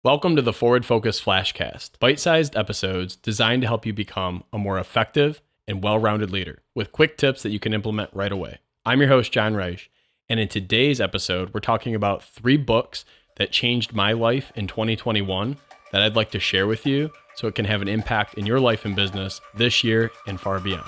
Welcome to the Forward Focus Flashcast, bite-sized episodes designed to help you become a more effective and well-rounded leader with quick tips that you can implement right away. I'm your host, Jon Reusch, and in today's episode, we're talking about 3 books that changed my life in 2021 that I'd like to share with you so it can have an impact in your life and business this year and far beyond.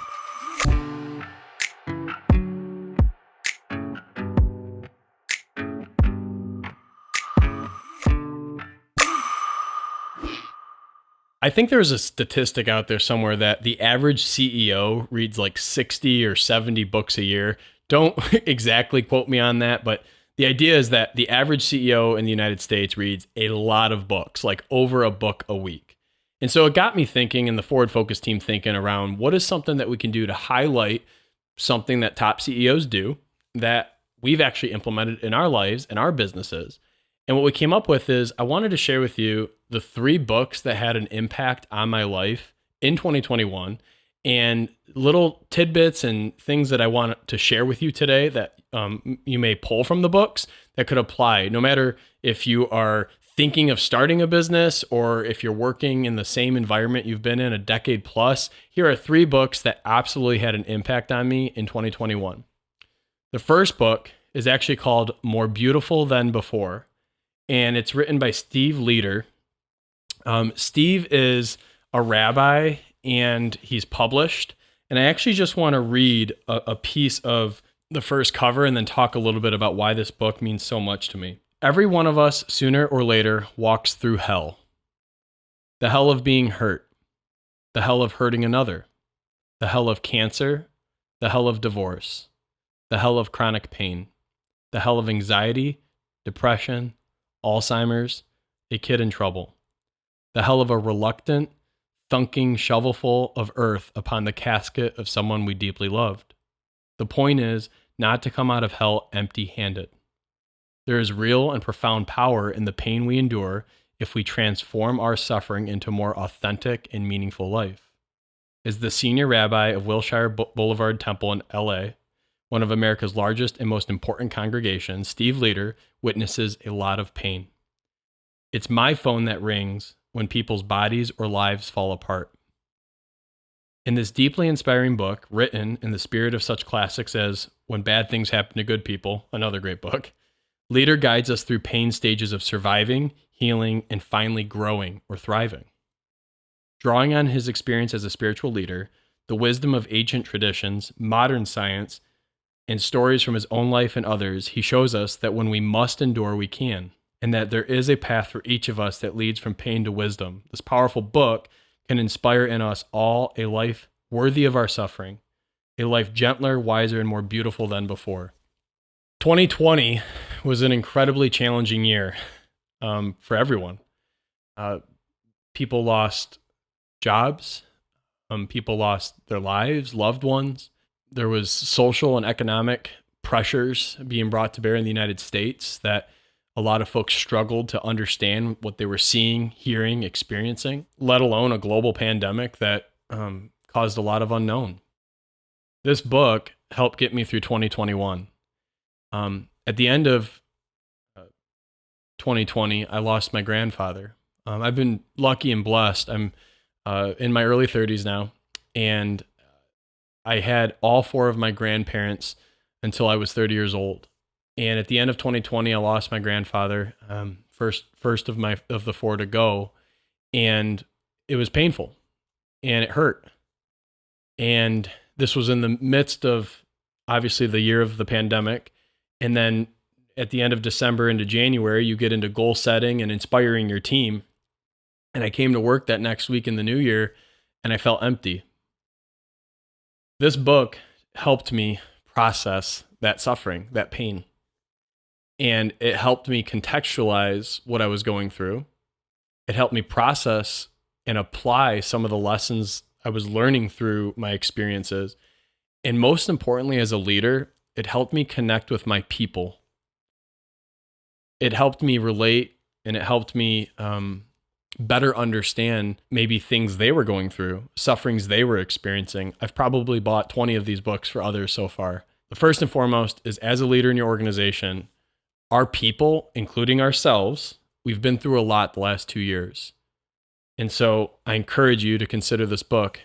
I think there's a statistic out there somewhere that the average CEO reads like 60 or 70 books a year. Don't exactly quote me on that, but the idea is that the average CEO in the United States reads a lot of books, like over a book a week. And so it got me thinking, and the Forward Focus team thinking around what is something that we can do to highlight something that top CEOs do that we've actually implemented in our lives and our businesses. And what we came up with is I wanted to share with you the 3 books that had an impact on my life in 2021 and little tidbits and things that I want to share with you today that you may pull from the books that could apply no matter if you are thinking of starting a business or if you're working in the same environment you've been in a decade plus. Here are 3 books that absolutely had an impact on me in 2021. The first book is actually called More Beautiful Than Before, and it's written by Steve Leder. Steve is a rabbi and he's published. And I actually just want to read a piece of the first cover and then talk a little bit about why this book means so much to me. Every one of us, sooner or later, walks through hell. The hell of being hurt. The hell of hurting another. The hell of cancer. The hell of divorce. The hell of chronic pain. The hell of anxiety, depression, Alzheimer's, a kid in trouble. The hell of a reluctant, thunking shovelful of earth upon the casket of someone we deeply loved. The point is not to come out of hell empty-handed. There is real and profound power in the pain we endure if we transform our suffering into more authentic and meaningful life. As the senior rabbi of Wilshire Boulevard Temple in LA, one of America's largest and most important congregations, Steve Leder witnesses a lot of pain. It's my phone that rings when people's bodies or lives fall apart. In this deeply inspiring book, written in the spirit of such classics as When Bad Things Happen to Good People, another great book, Leder guides us through pain stages of surviving, healing, and finally growing or thriving. Drawing on his experience as a spiritual leader, the wisdom of ancient traditions, modern science, and stories from his own life and others, he shows us that when we must endure, we can, and that there is a path for each of us that leads from pain to wisdom. This powerful book can inspire in us all a life worthy of our suffering, a life gentler, wiser, and more beautiful than before. 2020 was an incredibly challenging year for everyone. People lost jobs. People lost their lives, loved ones. There was social and economic pressures being brought to bear in the United States that a lot of folks struggled to understand what they were seeing, hearing, experiencing, let alone a global pandemic that caused a lot of unknown. This book helped get me through 2021. At the end of 2020, I lost my grandfather. I've been lucky and blessed. I'm in my early 30s now, and I had all 4 of my grandparents until I was 30 years old. And at the end of 2020, I lost my grandfather, first of the 4 to go, and it was painful, and it hurt. And this was in the midst of, obviously, the year of the pandemic. And then at the end of December into January, you get into goal setting and inspiring your team. And I came to work that next week in the new year, and I felt empty. This book helped me process that suffering, that pain. And it helped me contextualize what I was going through. It helped me process and apply some of the lessons I was learning through my experiences. And most importantly, as a leader, it helped me connect with my people. It helped me relate, and it helped me better understand maybe things they were going through, sufferings they were experiencing. I've probably bought 20 of these books for others so far. The first and foremost is, as a leader in your organization, our people, including ourselves, we've been through a lot the last 2 years. And so I encourage you to consider this book,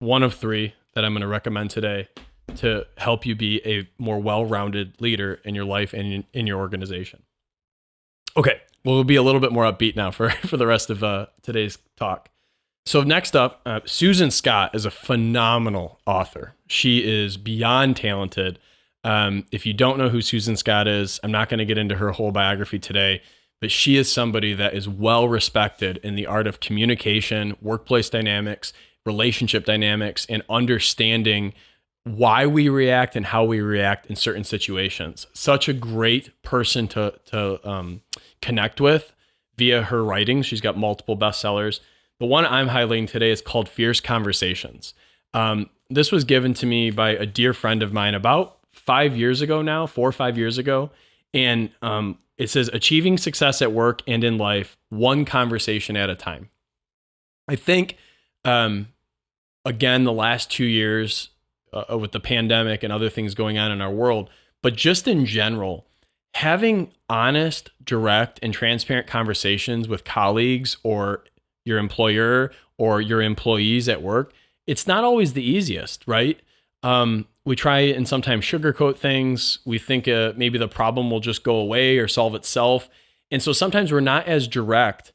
one of 3 that I'm going to recommend today, to help you be a more well-rounded leader in your life and in your organization. Okay, well, we'll be a little bit more upbeat now for the rest of today's talk. So next up, Susan Scott is a phenomenal author. She is beyond talented. If you don't know who Susan Scott is, I'm not going to get into her whole biography today, but she is somebody that is well respected in the art of communication, workplace dynamics, relationship dynamics, and understanding why we react and how we react in certain situations. Such a great person to connect with via her writings. She's got multiple bestsellers. The one I'm highlighting today is called Fierce Conversations. This was given to me by a dear friend of mine about 5 years ago now, 4 or 5 years ago. And it says, achieving success at work and in life, one conversation at a time. I think, again, the last 2 years with the pandemic and other things going on in our world, but just in general, having honest, direct, and transparent conversations with colleagues or your employer or your employees at work, it's not always the easiest, right? We try and sometimes sugarcoat things. We think maybe the problem will just go away or solve itself. And so sometimes we're not as direct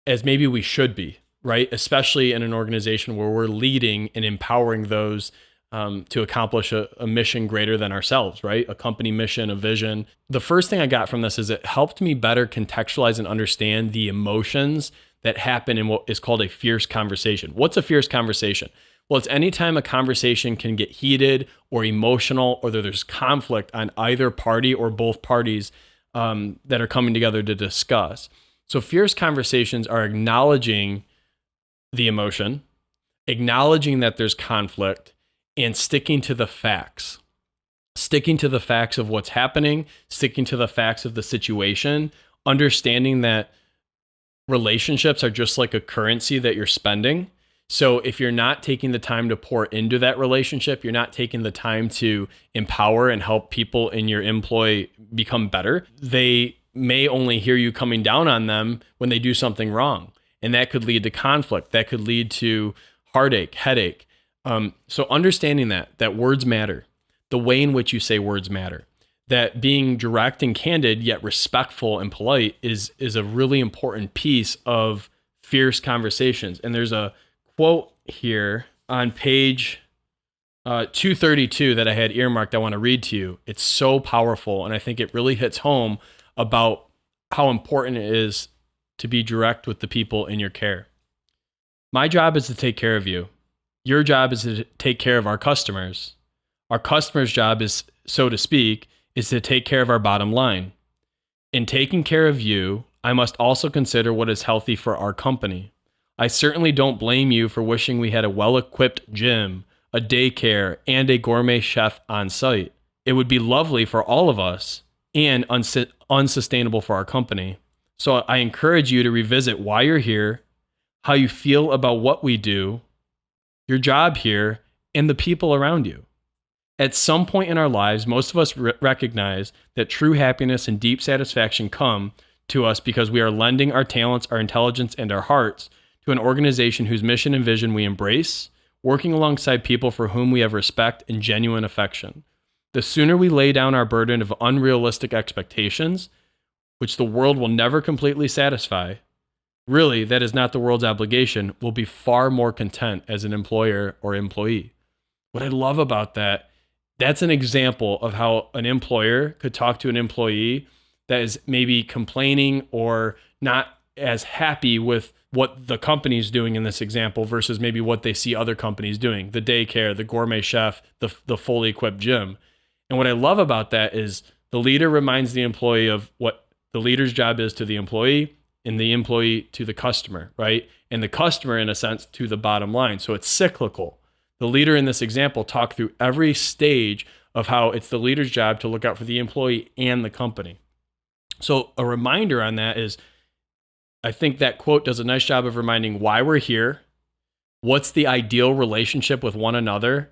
as maybe we should be, right? Especially in an organization where we're leading and empowering those to accomplish a mission greater than ourselves, right? A company mission, a vision. The first thing I got from this is it helped me better contextualize and understand the emotions that happen in what is called a fierce conversation. What's a fierce conversation? Well, it's anytime a conversation can get heated or emotional, or there's conflict on either party or both parties that are coming together to discuss. So fierce conversations are acknowledging the emotion, acknowledging that there's conflict, and sticking to the facts. Sticking to the facts of what's happening, sticking to the facts of the situation, understanding that relationships are just like a currency that you're spending. So if you're not taking the time to pour into that relationship, you're not taking the time to empower and help people in your employ become better, they may only hear you coming down on them when they do something wrong. And that could lead to conflict. That could lead to heartache, headache. So understanding that words matter, the way in which you say words matter, that being direct and candid yet respectful and polite is a really important piece of fierce conversations. And there's a quote here on page 232 that I had earmarked I want to read to you. It's so powerful, and I think it really hits home about how important it is to be direct with the people in your care. My job is to take care of you. Your job is to take care of our customers. Our customer's job is, so to speak, is to take care of our bottom line. In taking care of you, I must also consider what is healthy for our company. I certainly don't blame you for wishing we had a well-equipped gym, a daycare, and a gourmet chef on site. It would be lovely for all of us and unsustainable for our company. So I encourage you to revisit why you're here, how you feel about what we do, your job here, and the people around you. At some point in our lives, most of us recognize that true happiness and deep satisfaction come to us because we are lending our talents, our intelligence, and our hearts to an organization whose mission and vision we embrace, working alongside people for whom we have respect and genuine affection. The sooner we lay down our burden of unrealistic expectations, which the world will never completely satisfy, really, that is not the world's obligation, we'll be far more content as an employer or employee. What I love about that's an example of how an employer could talk to an employee that is maybe complaining or not as happy with what the company's doing in this example versus maybe what they see other companies doing, the daycare, the gourmet chef, the fully equipped gym. And what I love about that is the leader reminds the employee of what the leader's job is to the employee, and the employee to the customer, right? And the customer, in a sense, to the bottom line. So it's cyclical. The leader in this example talked through every stage of how it's the leader's job to look out for the employee and the company. So a reminder on that is, I think that quote does a nice job of reminding why we're here, what's the ideal relationship with one another,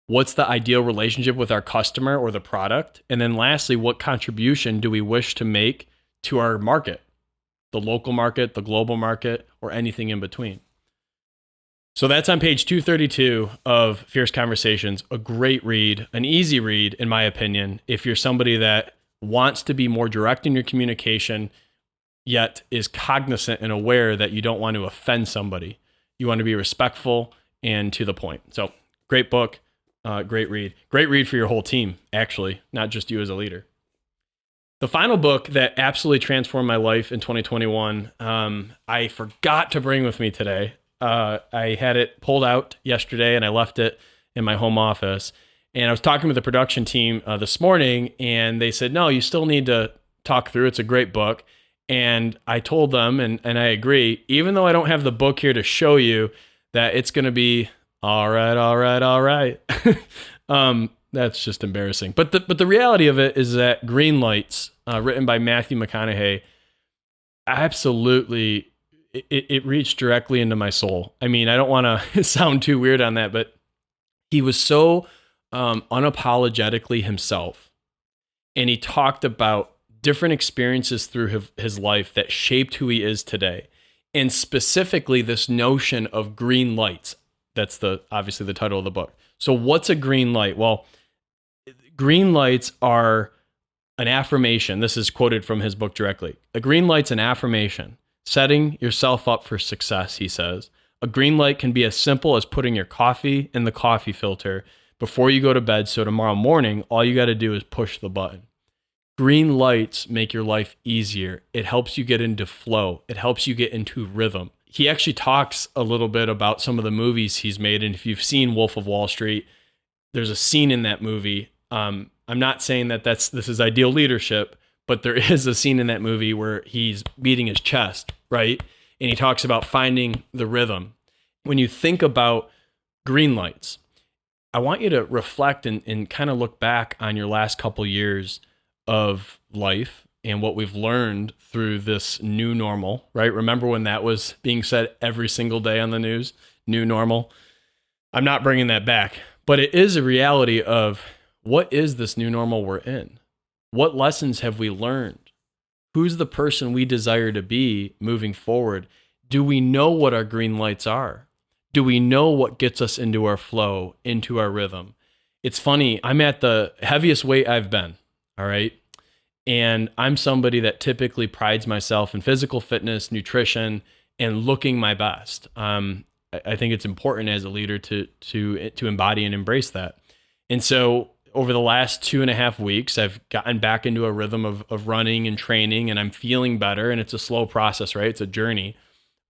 what's the ideal relationship with our customer or the product, and then lastly, what contribution do we wish to make to our market, the local market, the global market, or anything in between. So that's on page 232 of Fierce Conversations. A great read, an easy read, in my opinion, if you're somebody that wants to be more direct in your communication, yet is cognizant and aware that you don't want to offend somebody. You want to be respectful and to the point. So great book, great read. Great read for your whole team, actually, not just you as a leader. The final book that absolutely transformed my life in 2021, I forgot to bring with me today. I had it pulled out yesterday and I left it in my home office. And I was talking with the production team this morning, and they said, no, you still need to talk through. It's a great book. And I told them, and I agree, even though I don't have the book here to show you, that it's going to be all right. That's just embarrassing. But the reality of it is that Green Lights, written by Matthew McConaughey, absolutely, it reached directly into my soul. I mean, I don't want to sound too weird on that, but he was so unapologetically himself. And he talked about different experiences through his life that shaped who he is today. And specifically this notion of green lights. That's obviously the title of the book. So what's a green light? Well, green lights are an affirmation. This is quoted from his book directly. A green light's an affirmation, setting yourself up for success, he says. A green light can be as simple as putting your coffee in the coffee filter before you go to bed, so tomorrow morning, all you got to do is push the button. Green lights make your life easier. It helps you get into flow. It helps you get into rhythm. He actually talks a little bit about some of the movies he's made, and if you've seen Wolf of Wall Street, there's a scene in that movie. I'm not saying that this is ideal leadership, but there is a scene in that movie where he's beating his chest, right? And he talks about finding the rhythm. When you think about green lights, I want you to reflect and kind of look back on your last couple years of life and what we've learned through this new normal, right? Remember when that was being said every single day on the news, new normal? I'm not bringing that back, but it is a reality of what is this new normal we're in? What lessons have we learned? Who's the person we desire to be moving forward? Do we know what our green lights are? Do we know what gets us into our flow, into our rhythm? It's funny, I'm at the heaviest weight I've been, all right? And I'm somebody that typically prides myself in physical fitness, nutrition, and looking my best. I think it's important as a leader to embody and embrace that. And so over the last 2.5 weeks, I've gotten back into a rhythm of running and training, and I'm feeling better, and it's a slow process, right? It's a journey.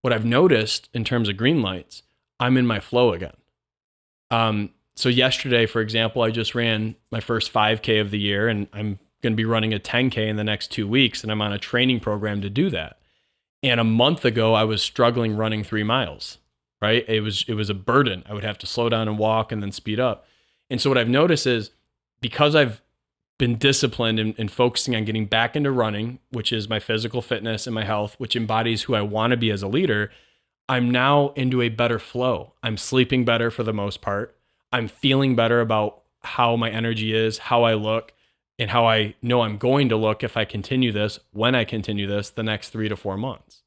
What I've noticed in terms of green lights, I'm in my flow again. So yesterday, for example, I just ran my first 5K of the year, and I'm going to be running a 10K in the next 2 weeks, and I'm on a training program to do that. And a month ago, I was struggling running 3 miles, right? It was a burden. I would have to slow down and walk and then speed up. And so what I've noticed is because I've been disciplined and focusing on getting back into running, which is my physical fitness and my health, which embodies who I want to be as a leader, I'm now into a better flow. I'm sleeping better for the most part. I'm feeling better about how my energy is, how I look, and how I know I'm going to look if I continue this, when I continue this, the next 3 to 4 months.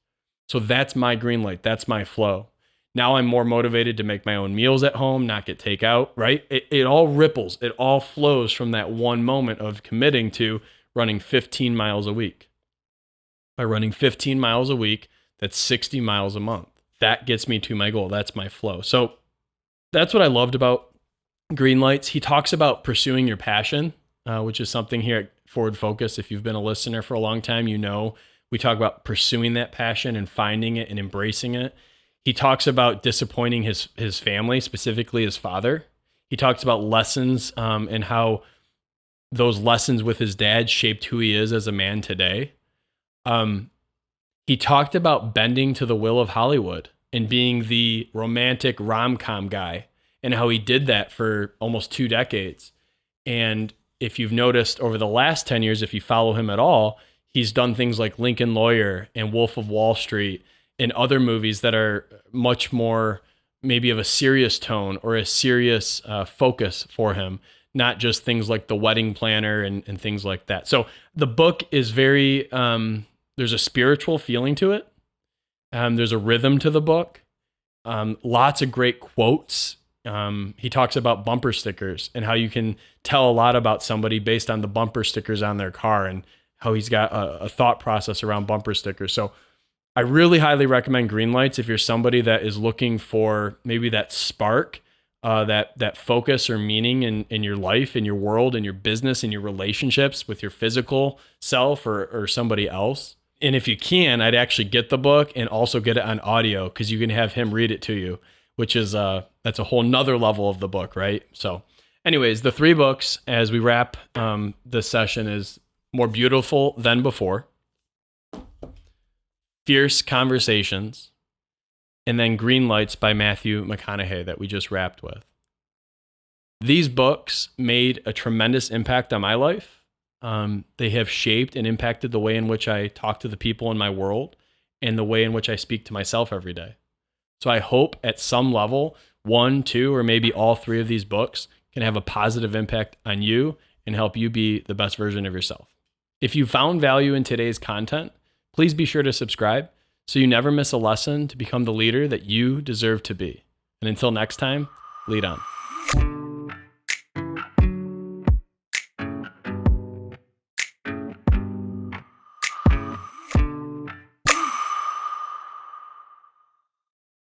So that's my green light. That's my flow. Now I'm more motivated to make my own meals at home, not get takeout, right? It all ripples. It all flows from that one moment of committing to running 15 miles a week. By running 15 miles a week, that's 60 miles a month. That gets me to my goal. That's my flow. So that's what I loved about Green Lights. He talks about pursuing your passion, which is something here at Forward Focus. If you've been a listener for a long time, you know we talk about pursuing that passion and finding it and embracing it. He talks about disappointing his family, specifically his father. He talks about lessons and how those lessons with his dad shaped who he is as a man today. He talked about bending to the will of Hollywood and being the romantic rom-com guy and how he did that for almost 2 decades. And if you've noticed over the last 10 years, if you follow him at all, he's done things like Lincoln Lawyer and Wolf of Wall Street and other movies that are much more maybe of a serious tone or a serious focus for him, not just things like The Wedding Planner and things like that. So the book is very There's a spiritual feeling to it. There's a rhythm to the book. Lots of great quotes. He talks about bumper stickers and how you can tell a lot about somebody based on the bumper stickers on their car, and how he's got a thought process around bumper stickers. So I really highly recommend Green Lights if you're somebody that is looking for maybe that spark, that focus or meaning in your life, in your world, in your business, in your relationships with your physical self or somebody else. And if you can, I'd actually get the book and also get it on audio, because you can have him read it to you, which is that's a whole nother level of the book, right? So anyways, the 3 books as we wrap this session is More Beautiful Than Before, Fierce Conversations, and then Green Lights by Matthew McConaughey that we just wrapped with. These books made a tremendous impact on my life. They have shaped and impacted the way in which I talk to the people in my world and the way in which I speak to myself every day. So I hope at some level, 1, 2, or maybe all 3 of these books can have a positive impact on you and help you be the best version of yourself. If you found value in today's content, please be sure to subscribe so you never miss a lesson to become the leader that you deserve to be. And until next time, lead on.